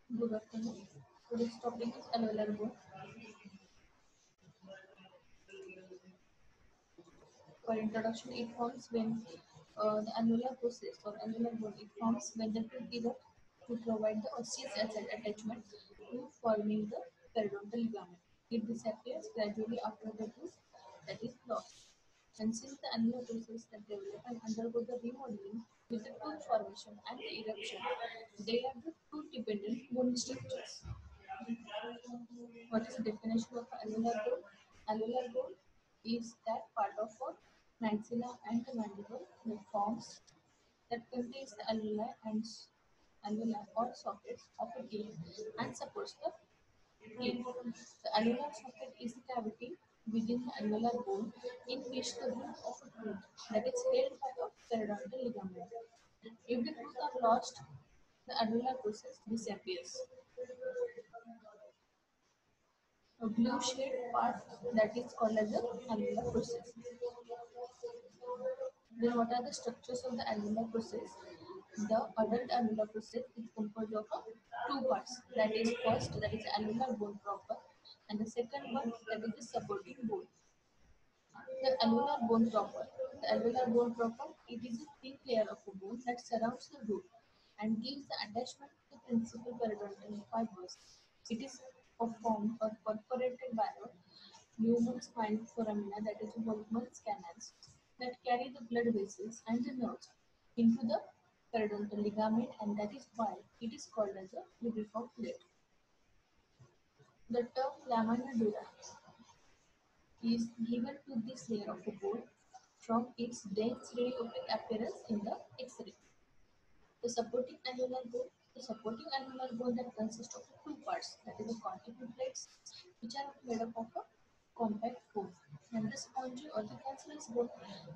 Good afternoon. Today's topic is alveolar bone. For introduction, it forms when the alveolar process or alveolar bone it forms when the tooth erupt to provide the osseous attachment to forming the periodontal ligament. It disappears gradually after the tooth that is lost. And since the annular process that develop and undergo the remodeling with the tooth formation and the eruption, they are the tooth dependent bone structures. What is the definition of alveolar bone? Alveolar bone is that part of a maxilla and the mandible that forms that contains the alveoli or sockets of a teeth and supports the teeth. The alveolar socket is the cavity within the alveolar bone in which the root of a tooth that is held by a periodontal ligament. If the tooth are lost, the alveolar process disappears. A blue shade part that is called as the alveolar process. Then what are the structures of the alveolar process? The adult alveolar process is composed of two parts. That is first, that is the alveolar bone proper, and the second one that is the supporting bone. The alveolar bone proper. The alveolar bone proper, it is a thin layer of a bone that surrounds the root and gives the attachment to the principal periodontal fibers. It is formed or perforated by a Newman's spinal foramina, that is Wolfman's canals, that carry the blood vessels and the nerves into the periodontal ligament, and that is why it is called as a lubriform plate. The term lamina dura is given to this layer of a bone from its dense ray opaque appearance in the X-ray. The supporting annular bone, the supporting annular bone that consists of two parts, that is the cortical plates, which are made up of a compact bone, and the spongy or the cancellous bone,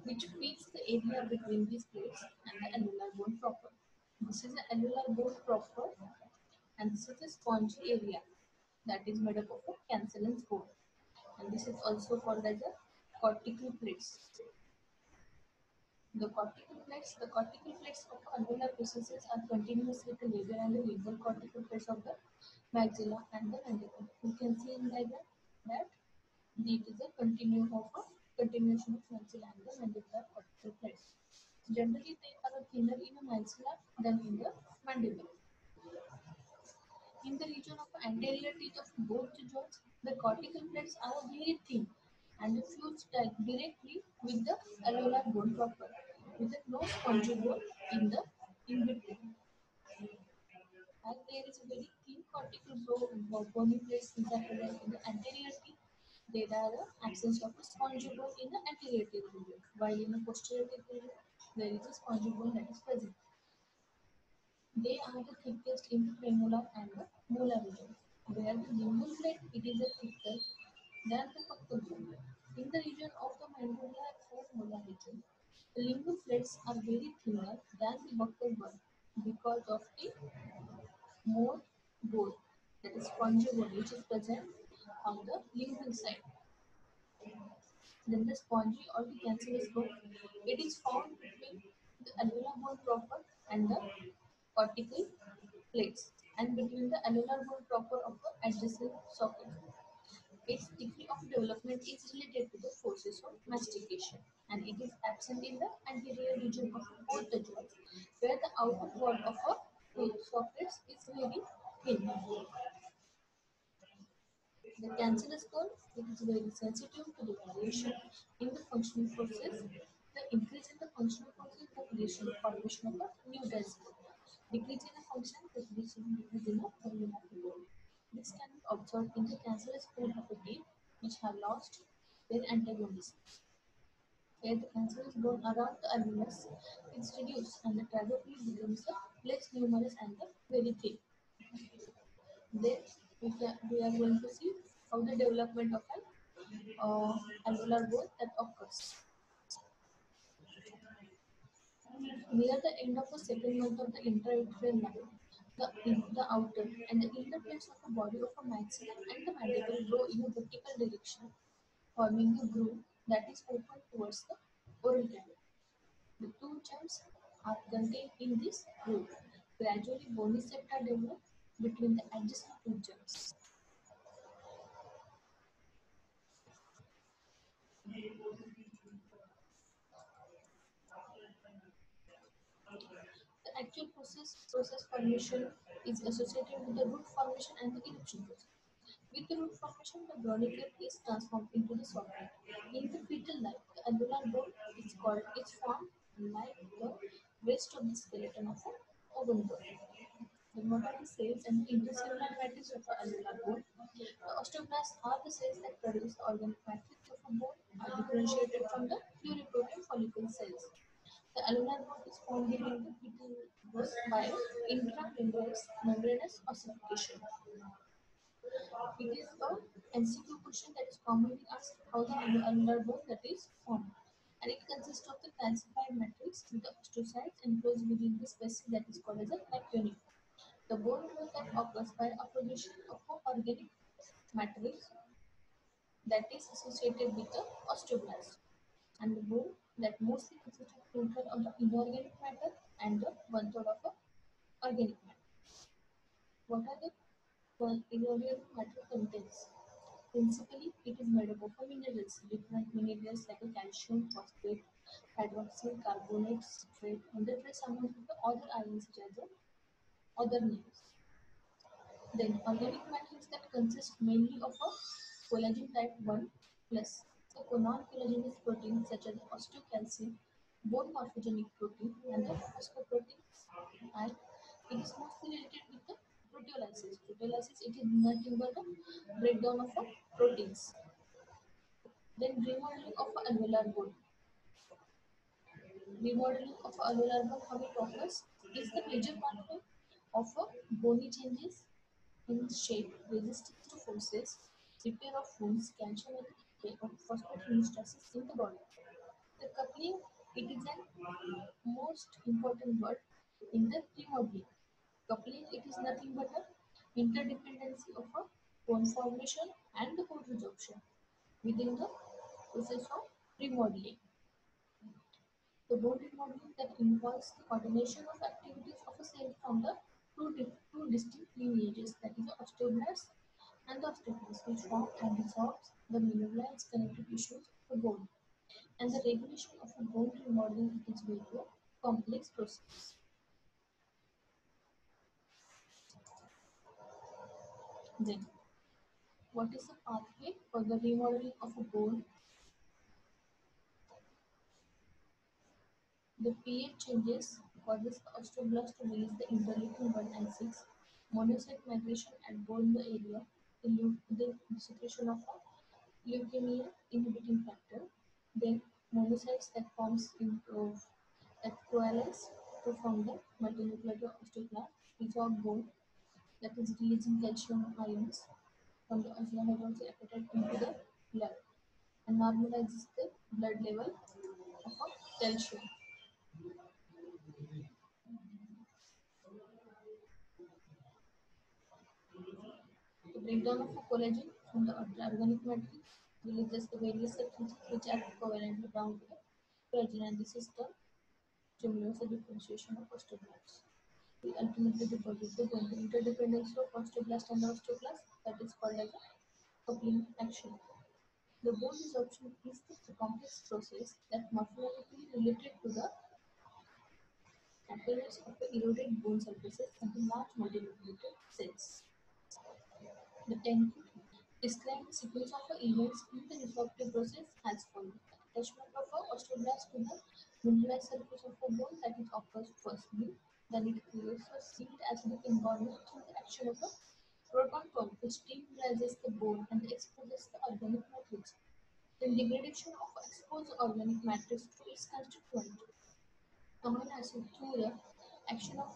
which feeds the area between these plates and the annular bone proper. This is the annular bone proper, and this is the spongy area that is made up of a cancellous bone, and this is also called as a cortical plates. The cortical plates of alveolar processes are continuous with the labial and the lingual cortical plates of the maxilla and the mandible. You can see in diagram that it is a continuation of maxilla and the mandibular cortical plates. Generally, they are thinner in the maxilla than in the mandible. In the region of the anterior teeth of both the jaws, the cortical plates are very thin and fused directly with the alveolar bone proper, with no spongy bone in between. As there is a very thin cortical bony plates which are present in the anterior teeth, there are absence of a spongy bone in the anterior teeth region, while in the posterior teeth region, there is a spongy bone that is present. They are the thickest in the premolar and the molar region, where the lingual plate it is thicker than the buccal bone. In the region of the mandibular or molar region, the lingual plates are very thinner than the buccal bone because of the more bone, that is spongy bone, which is present on the lingual side. Then the spongy or the cancellous bone, it is found between the alveolar bone proper and the cortical plates and between the alveolar bone proper of the adjacent socket. Its degree of development is related to the forces of mastication, and it is absent in the anterior region of both the jaws, where the outer wall of a tooth sockets is very thin. The cancellous bone it is very sensitive to the variation in the functional process. The increase in the functional process the creation formation of a new dense bone. Decrease in the function the creation decrease in the formula of the bone. This can be observed in the cancellous bone of a teeth which have lost their antagonism. Where the cancellous bone around the alveolus is reduced and the trabecule becomes less numerous and very thin. Then we are going to see how the development of an alveolar bone that occurs. Near the end of the second month of the intraocular line, the outer and the inner plates of the body of a maxilla and the mandible grow in a vertical direction, forming a groove that is open towards the oral cavity. The two gems are contained in this groove. Gradually, bony septa develop between the adjacent root joints. The actual process formation is associated with the root formation and the eruption process. With the root formation, the barnacle is transformed into the socket. In the fetal life, the alveolar bone is formed like the rest of the skeleton of a organ bone. The motor cells and the intercellular matrix of the alveolar bone. The osteoblasts are the cells that produce the organic matrix of a bone, are differentiated from the pluripotent follicle cells. The alveolar bone is formed during the fetal growth by intramembranous ossification. It is a MCQ question that is commonly asked how the ulnar bone that is formed. And it consists of the calcified matrix with the osteocytes enclosed within the space that is called as a meconium. The bone growth that occurs by apposition of an organic matrix that is associated with the osteoblast. And the bone that mostly consists of two-thirds of the inorganic matter and the one-third of the organic matter. What are the inorganic matter contents? Principally, it is made up of minerals, different minerals like calcium, phosphate, hydroxide, carbonate, citrate, and the trace amount of the other ions such as the other names. Then, organic matrix that consists mainly of a collagen type 1 plus the non-collagenous proteins such as osteocalcin, bone morphogenic protein, and the phosphoproteins. And it is mostly related with the proteolysis. Proteolysis it is nothing but a breakdown of proteins. Then remodeling of alveolar bone. Remodeling of alveolar bone, how it occurs, is the major pathway of a bony changes in shape, resistance to forces, repair of wounds, calcium and decay of phosphate homeostasis in the body. The coupling, it is an most important word in the remodeling. Coupling, it is nothing but a interdependency of a bone formation and the bone resorption within the process of remodeling. The bone remodeling that involves the coordination of activities of a cell from the two distinct lineages, that is the osteoblasts and the osteoclasts, which form and resorbs the mineralized connective tissues of the bone. And the regulation of a bone remodeling is very complex process. Then, what is the pathway for the remodeling of a bone? The pH changes causes the osteoblasts to release the interleukin 1 and 6, monocyte migration at bone area, the secretion of a leukemia inhibiting factor, then monocytes that forms into that coalesce to form the multinuclear osteoclast, resorb bone that is releasing calcium ions from the osteohydrosis appetite into the blood and normalizes the blood level of a calcium. The breakdown of collagen from the organic matrix releases the various substances which are covalently bound to the collagen, and this is the stimulus the differentiation of osteoblasts. We ultimately deposit the bone. The interdependence of osteoblast and osteoclast that is called as a coupling action. The bone resorption is the complex process that morphologically related to the appearance of the eroded bone surfaces and the large multinucleated cells. The technique describes the sequence of events in the resorptive process as follows. The attachment of a osteoblast to the mineralized surface of a bone that it occurs firstly, then it creates a sealed acidic environment through the action of a proton pump which demineralizes the bone and exposes the organic matrix. Then degradation of exposed organic matrix to its constituent amino acid through the action of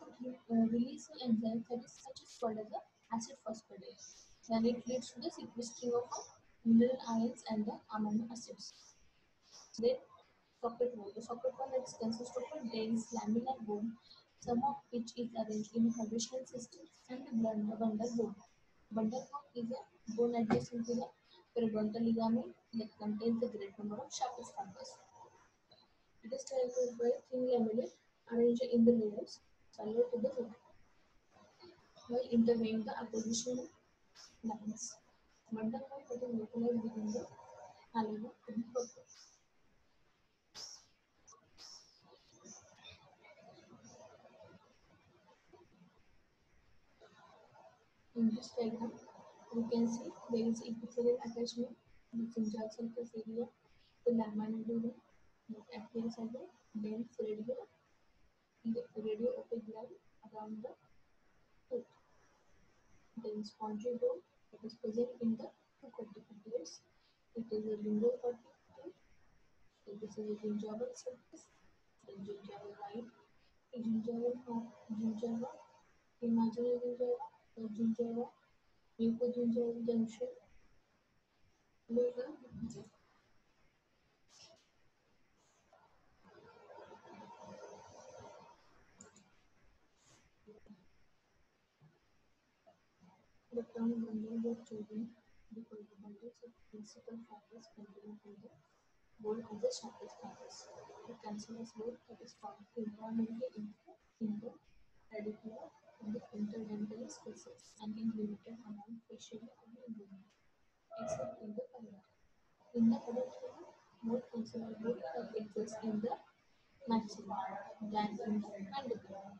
release enzyme that is such as called as the acid phosphatase. Then it leads to the sequestering of mineral ions and the amino acids. Then socket wall. The socket wall that consists of a dense laminar bone, some of which is arranged in Herbaceous systems, and the bundle bone. Bundle bone is a bone adjacent to the periodontal ligament that contains a great number of sharpest fibers. It is characterized by thin lamellae arranged in the layers parallel to the root. while intervening the opposition lines. But the point that is localized within the alveolar bone. In this diagram, we can see there is epithelial attachment, the gingival surface area, the lamina dura, that appears as a dense radio opaque line around the tooth. Then spongy bone that is present in the two corticoids. It is a lingual corticoid. So this is a gingival surface, the gingival line, the gingiva, imaginary gingiva, the gingiva, mucogingival junction, local. The term bundle was chosen because the bundles of principal fibers containing in the bone as the sharpest fibers. The cancellous bone that is found predominantly in the radicular and the interdental spaces and in limited amount facially and in bone, except in the palate. In the adult human, more cancellous bone exists in the maxilla than in the mandible.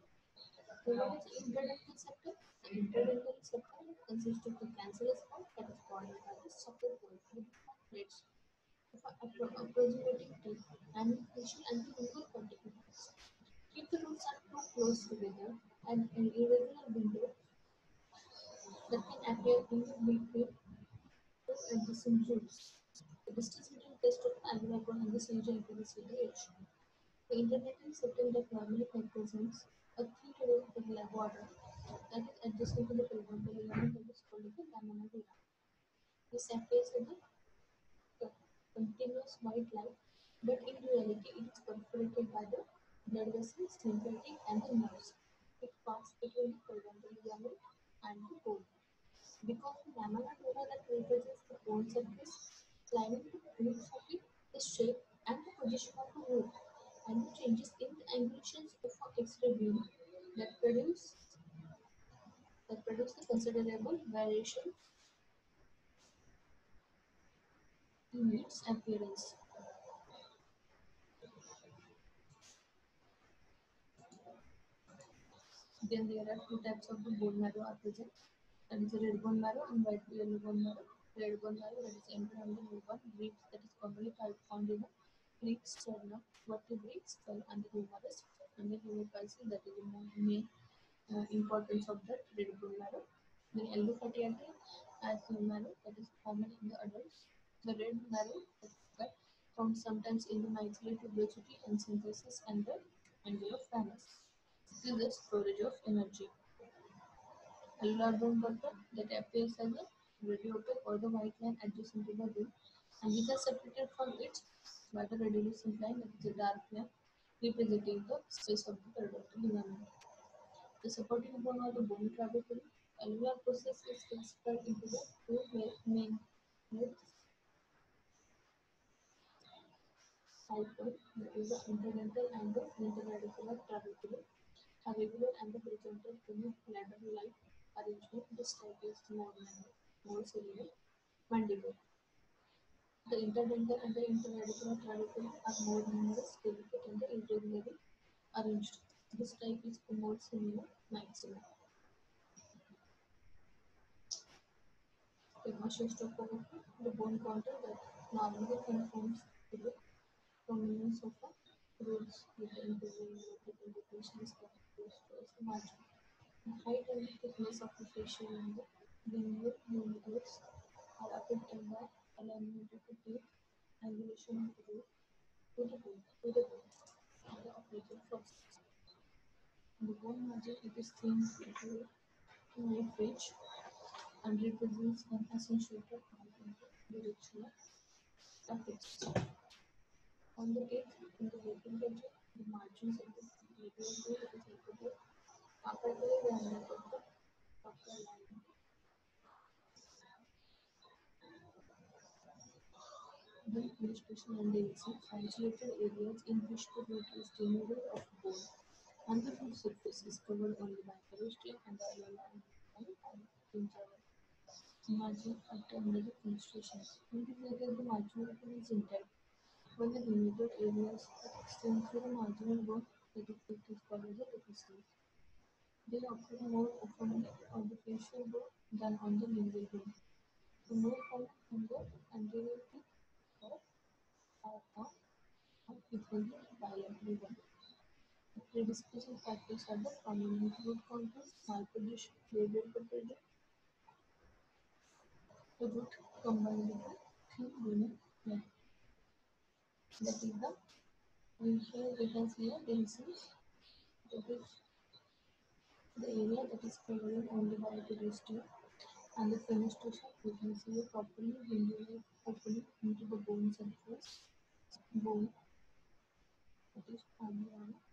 What is the interdental septum? The interdental septum consists of the cancellous bone that is bonded by the socket bone with plates of approximating teeth and facial and the lingual corticoids. If the roots are too close together and an irregular window that can appear in between two adjacent roots. The distance between test of the alveolar bone and the center increases with the age. The interdental septum that normally represents a 3 to the border that is adjacent to the periodontal ligament that is called the lamina dura. This appears as a continuous white line, but in reality it is perforated by the blood vessels, lymphatic and the nerves. It passes between the periodontal ligament and the bone. Because the lamina dura that represents the bone surface lining the root socket, the shape and the position of the root, and the changes in the angulations of an X-ray beam that produce the considerable variation in its appearance. Then there are two types of the bone marrow are present. That is the red bone marrow and white yellow bone marrow. Red bone marrow that is entered on the neuron, ribs that is commonly found in the rib, sternum, vertebrae, skull, and the humerus, and the hemiphysis that is the main importance of the red bone marrow. Then yellow fatty acid as bone marrow that is common in the adults. The red marrow that found sometimes in the maxillary tuberosity and synthesis and the angular fairness. This is the storage of energy. Alveolar bone button that appears as a radiopaque or the white line adjacent to the bone, and these are separated from it by the radiolucent line that is a dark line representing the space of the periodontal ligament. The supporting bone or the bone clavicle alveolar process is classified into the two main groups cycle, that is the interdental and the interradicular clavicular. Clavicular and the horizontal ladder-like arrangement. This type is more narrow, more cellular, mandible. The interdental and the interradicular clavicle are more numerous, delicate, and irregularly arranged. This type is more similar maxilla. Commercial topography, the bone contour that normally conforms to the prominence of a roots with the intervening vertical depressions that goes towards the margin. The height and the thickness of the facial and the lingual units are affected by alignment of the teeth, angulation of the root to the bone, and the operating forces. The bone margin it is thin to wide ridge and represents an accentuated point in the direction of its. On the teeth, in the working region, the margins of the labial bone is located halfway down of the upper line. The illustration and the isolated areas in which the root is denuded of bone. and the root surface is covered only by periosteum and the alveolar bone and gingival margin at under the fenestration. In this area, the marginal bone is intact, when the denuded areas extend through the marginal bone, the defect is called as a dehiscence. They occur more often on the facial bone than on the lingual bone. The more common on the anterior teeth or are found on equally bilateral bone. The predisposing factors are the prominent root contours, malposition, labial protrusion, the root combined with the thin bony neck. That is the here we can see a dehiscence. That is the area that is covered only by the periosteum and the fenestration. We can see a properly window opening into the bone surface, bone that is alveolar